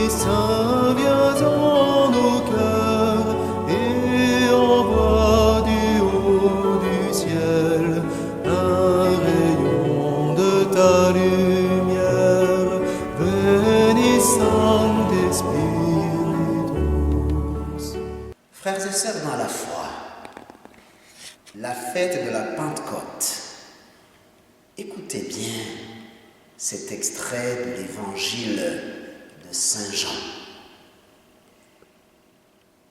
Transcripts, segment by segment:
Esprit Saint, viens dans nos cœurs et envoie du haut du ciel un rayon de ta lumière, bénissant Esprit. Frères et sœurs dans la foi, la fête de la Pentecôte. Écoutez bien cet extrait de l'évangile de Saint Jean.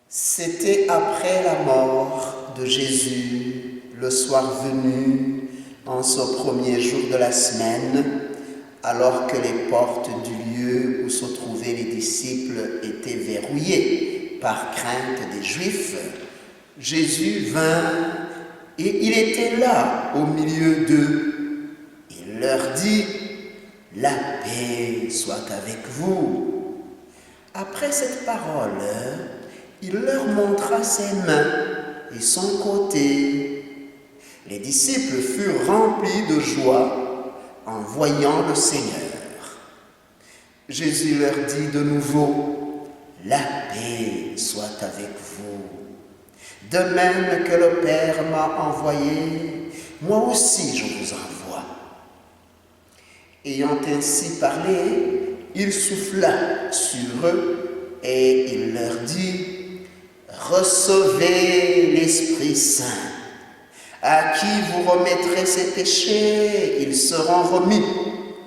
C'était après la mort de Jésus, le soir venu, en ce premier jour de la semaine, alors que les portes du lieu où se trouvaient les disciples étaient verrouillées par crainte des Juifs, Jésus vint et il était là au milieu d'eux. Il leur dit: « La paix soit avec vous. » Après cette parole, il leur montra ses mains et son côté. Les disciples furent remplis de joie en voyant le Seigneur. Jésus leur dit de nouveau: « La paix soit avec vous. De même que le Père m'a envoyé, moi aussi je vous envoie. » Ayant ainsi parlé, il souffla sur eux et il leur dit: « Recevez l'Esprit Saint. À qui vous remettrez ses péchés, ils seront remis.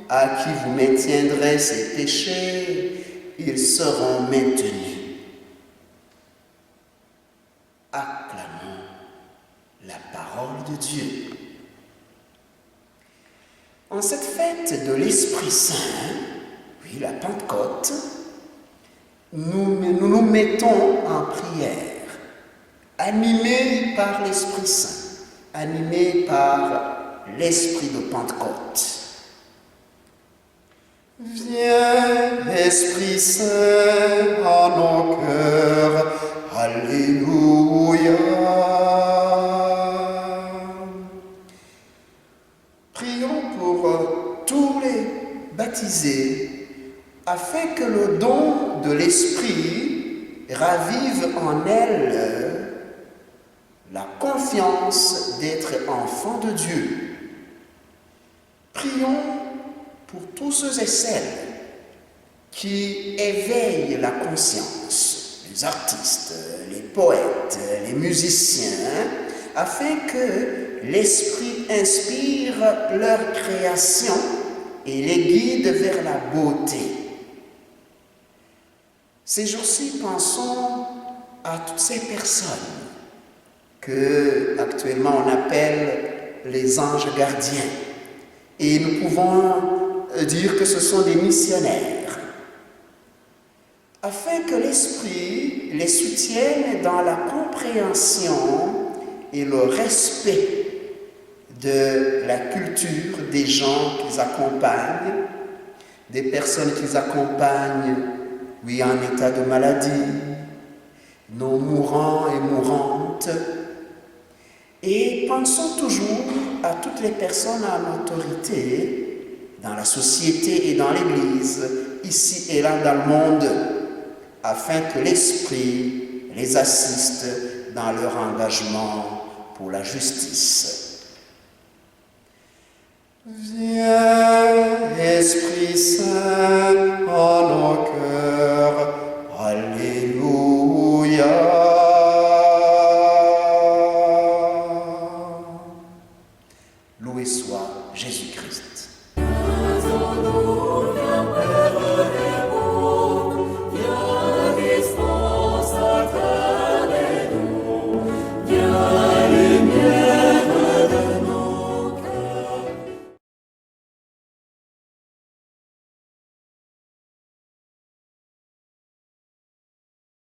À qui vous maintiendrez ses péchés, ils seront maintenus. » Acclamons la parole de Dieu. En cette fête de l'Esprit Saint, oui, la Pentecôte, nous nous mettons en prière, animés par l'Esprit Saint, animés par l'Esprit de Pentecôte. Viens, Esprit Saint, en nos cœurs, Alléluia. Prions pour tous les baptisés, afin que le don de l'Esprit ravive en elles la confiance d'être enfants de Dieu. Prions pour tous ceux et celles qui éveillent la conscience, les artistes, les poètes, les musiciens, afin que l'Esprit inspire leur création et les guide vers la beauté. Ces jours-ci, pensons à toutes ces personnes que actuellement on appelle les anges gardiens. Et nous pouvons dire que ce sont des missionnaires, afin que l'Esprit les soutienne dans la compréhension et le respect de la culture des gens qu'ils accompagnent, des personnes qu'ils accompagnent, oui, en état de maladie, nos mourants et mourantes. Et pensons toujours à toutes les personnes en autorité dans la société et dans l'Église, ici et là dans le monde, afin que l'Esprit les assiste dans leur engagement pour la justice. Viens, Esprit Saint,